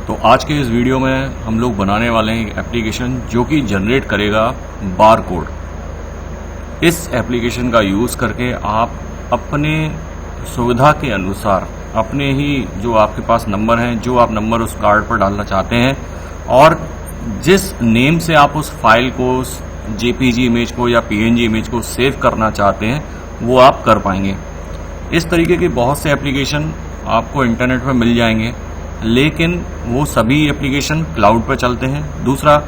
तो आज के इस वीडियो में हम लोग बनाने वाले हैं एक एप्लीकेशन जो कि जनरेट करेगा बार कोड। इस एप्लीकेशन का यूज़ करके आप अपने सुविधा के अनुसार अपने ही जो आपके पास नंबर हैं, जो आप नंबर उस कार्ड पर डालना चाहते हैं और जिस नेम से आप उस फाइल को, उस जेपीजी इमेज को या पीएनजी इमेज को सेव करना चाहते हैं, वो आप कर पाएंगे। इस तरीके के बहुत से एप्लीकेशन आपको इंटरनेट पर मिल जाएंगे, लेकिन वो सभी एप्लीकेशन क्लाउड पर चलते हैं। दूसरा,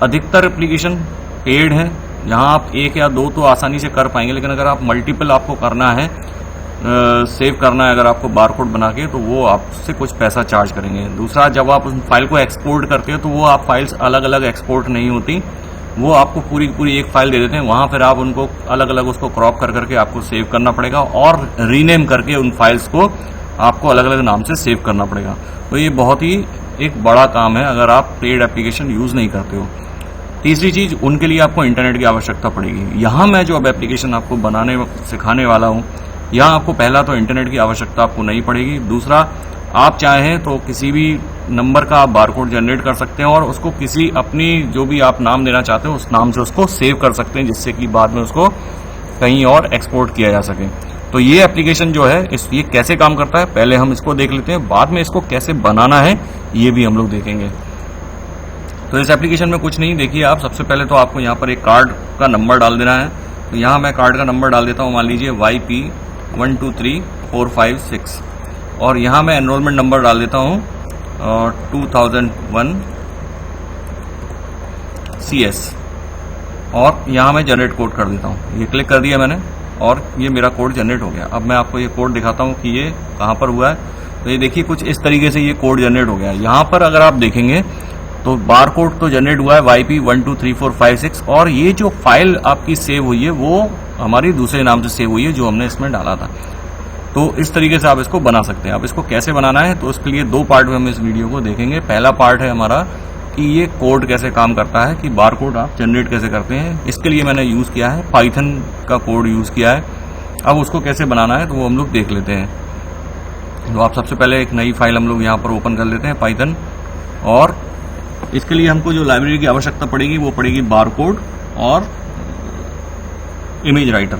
अधिकतर एप्लीकेशन पेड हैं, जहां आप एक या दो तो आसानी से कर पाएंगे, लेकिन अगर आप मल्टीपल आपको करना है, सेव करना है अगर आपको बारकोड बना के, तो वो आपसे कुछ पैसा चार्ज करेंगे। दूसरा, जब आप उस फाइल को एक्सपोर्ट करते हो तो वो आप फाइल्स अलग अलग एक्सपोर्ट नहीं होती, वो आपको पूरी पूरी एक फाइल दे देते हैं। वहां फिर आप उनको अलग अलग उसको क्रॉप कर करके आपको सेव करना पड़ेगा और रीनेम करके उन फाइल्स को आपको अलग अलग नाम से सेव करना पड़ेगा। तो ये बहुत ही एक बड़ा काम है अगर आप पेड एप्लीकेशन यूज नहीं करते हो। तीसरी चीज, उनके लिए आपको इंटरनेट की आवश्यकता पड़ेगी। यहां मैं जो अब एप्लीकेशन आपको बनाने सिखाने वाला हूं, यहां आपको पहला तो इंटरनेट की आवश्यकता आपको नहीं पड़ेगी। दूसरा, आप चाहें तो किसी भी नंबर का आप बारकोड जनरेट कर सकते हैं और उसको किसी अपनी जो भी आप नाम देना चाहते हो उस नाम से उसको सेव कर सकते हैं, जिससे कि बाद में उसको कहीं और एक्सपोर्ट किया जा सके। तो ये एप्लीकेशन जो है ये कैसे काम करता है पहले हम इसको देख लेते हैं, बाद में इसको कैसे बनाना है ये भी हम लोग देखेंगे। तो इस एप्लीकेशन में कुछ नहीं, देखिए आप सबसे पहले तो आपको यहाँ पर एक कार्ड का नंबर डाल देना है। तो यहाँ मैं कार्ड का नंबर डाल देता हूँ, मान लीजिए YP123456 और यहाँ मैं एनरोलमेंट नंबर डाल देता हूँ 2001 CS और यहाँ मैं जनरेट कोड कर देता हूँ। ये क्लिक कर दिया मैंने और ये मेरा कोड जनरेट हो गया। अब मैं आपको ये कोड दिखाता हूँ कि ये कहाँ पर हुआ है। तो ये देखिए कुछ इस तरीके से ये कोड जनरेट हो गया है। यहाँ पर अगर आप देखेंगे तो बार कोड तो जनरेट हुआ है YP123456 और ये जो फाइल आपकी सेव हुई है वो हमारी दूसरे नाम से सेव हुई है जो हमने इसमें डाला था। तो इस तरीके से आप इसको बना सकते हैं। अब इसको कैसे बनाना है तो उसके लिए दो पार्ट में हम इस वीडियो को देखेंगे। पहला पार्ट है हमारा कि ये कोड कैसे काम करता है, कि बार कोड आप जनरेट कैसे करते हैं। इसके लिए मैंने यूज किया है पाइथन का कोड यूज किया है। अब उसको कैसे बनाना है तो वो हम लोग देख लेते हैं। तो आप सबसे पहले एक नई फाइल हम लोग यहाँ पर ओपन कर लेते हैं, पाइथन, और इसके लिए हमको जो लाइब्रेरी की आवश्यकता पड़ेगी वो पड़ेगी बारकोड और इमेज राइटर।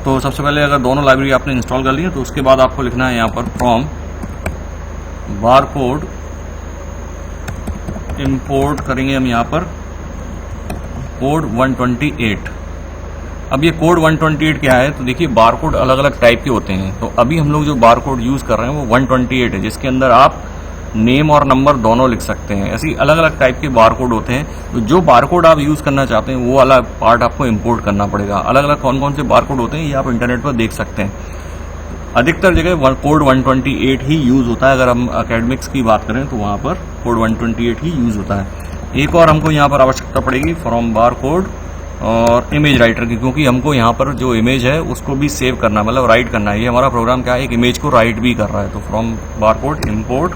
तो सबसे पहले अगर दोनों लाइब्रेरी आपने इंस्टॉल कर ली है तो उसके बाद आपको लिखना है यहाँ पर फ्रॉम बारकोड, इंपोर्ट करेंगे हम यहाँ पर कोड 128। अब ये कोड 128 क्या है तो देखिए बारकोड अलग अलग टाइप के होते हैं। तो अभी हम लोग जो बारकोड यूज कर रहे हैं वो 128 है, जिसके अंदर आप नेम और नंबर दोनों लिख सकते हैं। ऐसी अलग अलग टाइप के बारकोड होते हैं। तो जो बारकोड आप यूज करना चाहते हैं वो अलग पार्ट आपको इंपोर्ट करना पड़ेगा। अलग अलग कौन कौन से बारकोड होते हैं ये आप इंटरनेट पर देख सकते हैं। अधिकतर जगह कोड 128 ही यूज होता है। अगर हम एकेडमिक्स की बात करें तो वहां पर कोड 128 ही यूज होता है। एक और हमको यहाँ पर आवश्यकता पड़ेगी फ्रॉम बारकोड और इमेज राइटर की, क्योंकि हमको यहाँ पर जो इमेज है उसको भी सेव करना, मतलब राइट करना है। ये हमारा प्रोग्राम क्या है, एक इमेज को राइट भी कर रहा है। तो from barcode import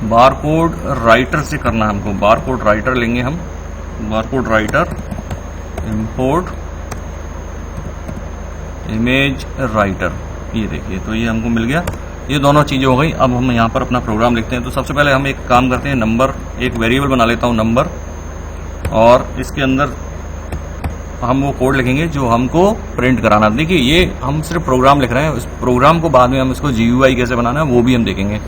barcode writer से करना है हमको। बारकोड राइटर लेंगे हम, barcode writer import image writer. ये देखिए तो ये हमको मिल गया, ये दोनों चीजें हो गई। अब हम यहाँ पर अपना प्रोग्राम लिखते हैं। तो सबसे पहले हम एक काम करते हैं, नंबर, एक वेरिएबल बना लेता हूँ नंबर, और इसके अंदर हम वो कोड लिखेंगे जो हमको प्रिंट कराना। देखिए ये हम सिर्फ प्रोग्राम लिख रहे हैं, उस प्रोग्राम को बाद में हम इसको GUI कैसे बनाना है वो भी हम देखेंगे।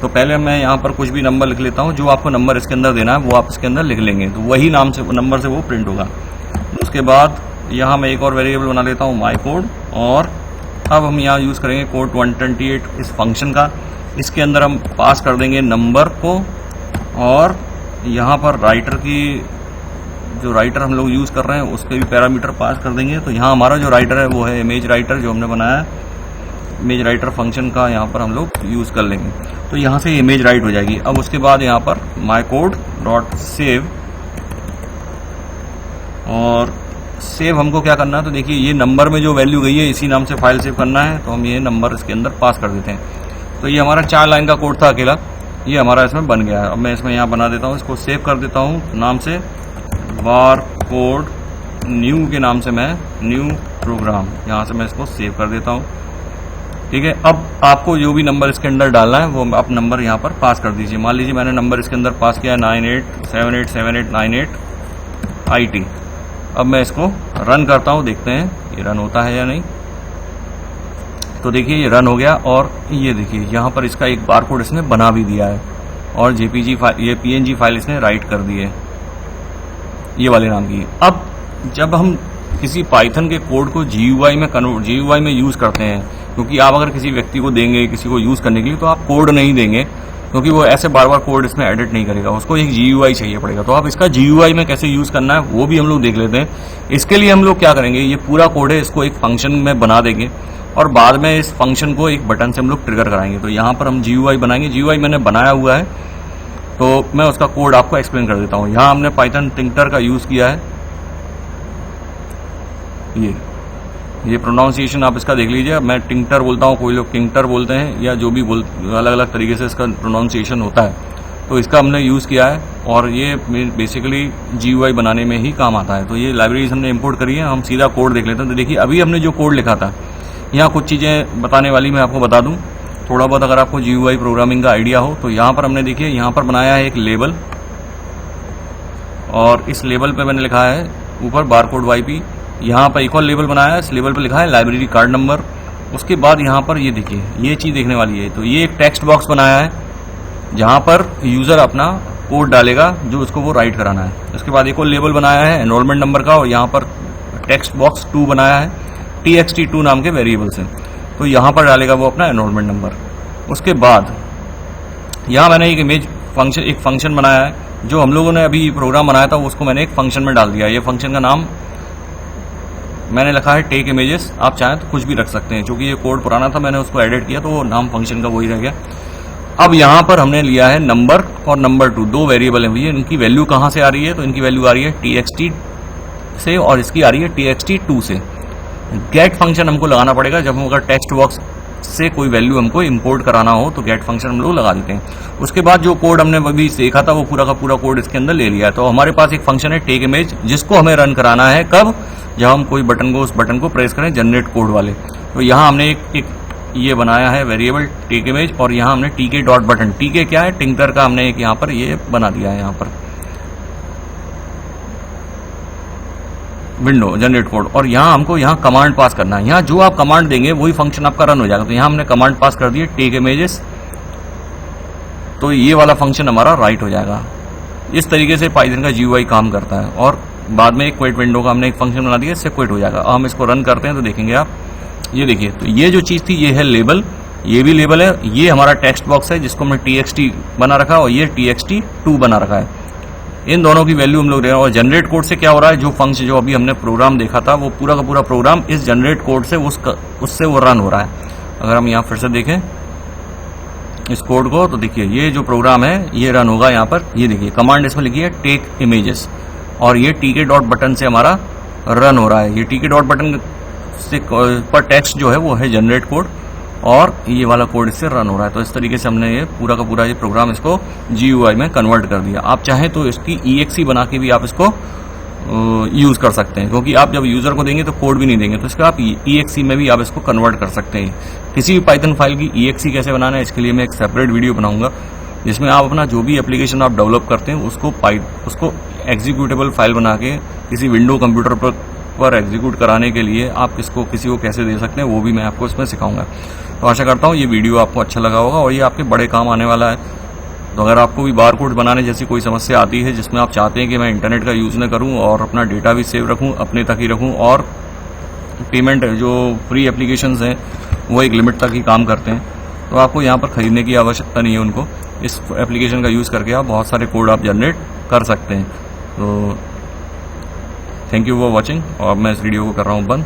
तो पहले मैं यहाँ पर कुछ भी नंबर लिख लेता हूँ, जो आपको नंबर इसके अंदर देना है वो आप इसके अंदर लिख लेंगे, तो वही नाम से नंबर से वो प्रिंट होगा। उसके बाद यहाँ मैं एक और वेरिएबल बना लेता हूँ माई कोड, और अब हम यहाँ यूज करेंगे कोड 128 इस फंक्शन का। इसके अंदर हम पास कर देंगे नंबर को, और यहाँ पर राइटर की जो राइटर हम लोग यूज कर रहे हैं उसके भी पैरामीटर पास कर देंगे। तो यहाँ हमारा जो राइटर है वो है इमेज राइटर, जो हमने बनाया है। इमेज राइटर फंक्शन का यहाँ पर हम लोग यूज कर लेंगे, तो यहाँ से इमेज राइट हो जाएगी। अब उसके बाद यहाँ पर माई कोड डॉट सेव, और सेव हमको क्या करना है तो देखिए ये नंबर में जो वैल्यू गई है इसी नाम से फाइल सेव करना है। तो हम ये नंबर इसके अंदर पास कर देते हैं। तो ये हमारा 4 लाइन का कोड था अकेला, ये हमारा इसमें बन गया है। अब मैं इसमें यहाँ बना देता हूँ, इसको सेव कर देता हूँ नाम से बारकोड न्यू के नाम से मैं न्यू प्रोग्राम यहाँ से मैं इसको सेव कर देता हूँ। ठीक है, अब आपको जो भी नंबर इसके अंदर डालना है वो आप नंबर यहाँ पर पास कर दीजिए। मान लीजिए मैंने नंबर इसके अंदर पास किया 98787898 IT। अब मैं इसको रन करता हूँ, देखते हैं ये रन होता है या नहीं। तो देखिए ये रन हो गया और ये देखिए यहाँ पर इसका एक बारकोड इसने बना भी दिया है और जेपीजी फाइल, ये PNG फाइल इसने राइट कर दी है ये वाले नाम की। अब जब हम किसी पाइथन के कोड को GUI में यूज करते हैं, क्योंकि आप अगर किसी व्यक्ति को देंगे किसी को यूज करने के लिए तो आप कोड नहीं देंगे, क्योंकि वो ऐसे बार बार कोड इसमें एडिट नहीं करेगा, उसको एक GUI चाहिए पड़ेगा। तो आप इसका GUI में कैसे यूज करना है वो भी हम लोग देख लेते हैं। इसके लिए हम लोग क्या करेंगे, ये पूरा कोड है इसको एक फंक्शन में बना देंगे और बाद में इस फंक्शन को एक बटन से हम लोग ट्रिगर कराएंगे। तो यहाँ पर हम GUI बनाएंगे। GUI मैंने बनाया हुआ है तो मैं उसका कोड आपको एक्सप्लेन कर देता हूँ। यहाँ हमने पाइथन टिंकर का यूज किया है। ये प्रोनाउंसिएशन आप इसका देख लीजिए। मैं टिंकर बोलता हूँ, कोई लोग किंगटर बोलते हैं, या जो भी अलग अलग तरीके से इसका प्रोनाउंसिएशन होता है। तो इसका हमने यूज़ किया है और ये बेसिकली GUI बनाने में ही काम आता है। तो ये लाइब्रेरीज हमने इंपोर्ट करी है। हम सीधा कोड देख लेते हैं। तो देखिए अभी हमने जो कोड लिखा था, यहाँ कुछ चीज़ें बताने वाली मैं आपको बता दूँ थोड़ा बहुत, अगर आपको GUI प्रोग्रामिंग का आइडिया हो। तो यहाँ पर हमने देखिए यहाँ पर बनाया है एक लेबल और इस लेबल पे मैंने लिखा है ऊपर बारकोड YP। यहाँ पर एक और लेबल बनाया है, इस लेबल पे लिखा है लाइब्रेरी कार्ड नंबर। उसके बाद यहाँ पर ये देखिए ये चीज़ देखने वाली है। तो ये एक टेक्स्ट बॉक्स बनाया है जहाँ पर यूज़र अपना कोड डालेगा जो उसको वो राइट कराना है। उसके बाद एक और लेबल बनाया है एनरोलमेंट नंबर का और यहाँ पर टेक्स्ट बॉक्स 2 बनाया है txt2 नाम के वेरिएबल से। तो यहाँ पर डालेगा वो अपना एनरोलमेंट नंबर। उसके बाद यहाँ मैंने एक फंक्शन बनाया है। जो हम लोगों ने अभी प्रोग्राम बनाया था उसको मैंने एक फंक्शन में डाल दिया। ये फंक्शन का नाम मैंने लिखा है टेक इमेजेस। आप चाहें तो कुछ भी रख सकते हैं, क्योंकि ये कोड पुराना था मैंने उसको एडिट किया तो वो नाम फंक्शन का वही रह गया। अब यहाँ पर हमने लिया है नंबर और नंबर 2, 2 वेरिएबल हैं। भैया इनकी वैल्यू कहाँ से आ रही है, तो इनकी वैल्यू आ रही है txt से और इसकी आ रही है txt2 से। गेट फंक्शन हमको लगाना पड़ेगा जब हम अगर टेक्स्ट बॉक्स से कोई वैल्यू हमको इंपोर्ट कराना हो तो गेट फंक्शन हम लोग लगा देते हैं। उसके बाद जो कोड हमने अभी सीखा था वो पूरा का पूरा कोड इसके अंदर ले लिया है। तो हमारे पास एक फंक्शन है टेक इमेज, जिसको हमें रन कराना है कब, जब हम कोई उस बटन को प्रेस करें जनरेट कोड वाले। तो यहाँ हमने एक ये बनाया है वेरिएबल टेक इमेज और यहाँ हमने tk डॉट बटन, tk क्या है टिंकर का, हमने एक यहाँ पर ये बना दिया है यहाँ पर विंडो जनरेट कोड। और यहाँ हमको यहाँ कमांड पास करना है। यहाँ जो आप कमांड देंगे वही फंक्शन आपका रन हो जाएगा। तो यहाँ हमने कमांड पास कर दिए टेक इमेजेस, तो ये वाला फंक्शन हमारा राइट हो जाएगा। इस तरीके से पाइथन का GUI काम करता है। और बाद में एक क्विट विंडो का हमने एक फंक्शन बना दिया, इससे क्विट हो जाएगा। हम इसको रन करते हैं तो देखेंगे आप, ये देखिए। तो ये जो चीज़ थी ये है लेबल, ये भी लेबल है। ये हमारा टेक्स्ट बॉक्स है जिसको हमने txt बना रखा है और ये txt2 बना रखा है। इन दोनों की वैल्यू हम लोग दे रहे हैं। और जनरेट कोड से क्या हो रहा है, जो फंक्शन जो अभी हमने प्रोग्राम देखा था वो पूरा का पूरा प्रोग्राम इस जनरेट कोड से उससे वो रन हो रहा है। अगर हम यहाँ फिर से देखें इस कोड को तो देखिए ये जो प्रोग्राम है ये रन होगा। यहाँ पर ये देखिए कमांड इसमें लिखी है टेक इमेजेस और ये tk डॉट बटन से हमारा रन हो रहा है। ये tk डॉट बटन से पर टेक्स्ट जो है वो है जनरेट कोड और ये वाला कोड इससे रन हो रहा है। तो इस तरीके से हमने ये पूरा का पूरा ये प्रोग्राम इसको GUI में कन्वर्ट कर दिया। आप चाहें तो इसकी exe बना के भी आप इसको यूज कर सकते हैं, क्योंकि आप जब यूजर को देंगे तो कोड भी नहीं देंगे, तो इसका आप exe में भी आप इसको कन्वर्ट कर सकते हैं। किसी भी पाइथन फाइल की exe कैसे बनाना है इसके लिए मैं एक सेपरेट वीडियो बनाऊंगा, जिसमें आप अपना जो भी एप्लीकेशन आप डेवलप करते हैं उसको एग्जीक्यूटेबल फाइल बना के किसी विंडो कंप्यूटर पर एग्जीक्यूट कराने के लिए आप किसी को कैसे दे सकते हैं वो भी मैं आपको इसमें सिखाऊंगा। तो आशा करता हूँ ये वीडियो आपको अच्छा लगा होगा और ये आपके बड़े काम आने वाला है। तो अगर आपको भी बारकोड बनाने जैसी कोई समस्या आती है जिसमें आप चाहते हैं कि मैं इंटरनेट का यूज़ न करूं और अपना डेटा भी सेव रखूं, अपने तक ही रखूं, और पेमेंट जो फ्री एप्लीकेशंस हैं वो एक लिमिट तक ही काम करते हैं, तो आपको यहाँ पर ख़रीदने की आवश्यकता नहीं है उनको। इस एप्लीकेशन का यूज़ करके आप बहुत सारे कोड आप जनरेट कर सकते हैं। तो थैंक यू फॉर वॉचिंग और मैं इस वीडियो को कर रहा हूँ बंद।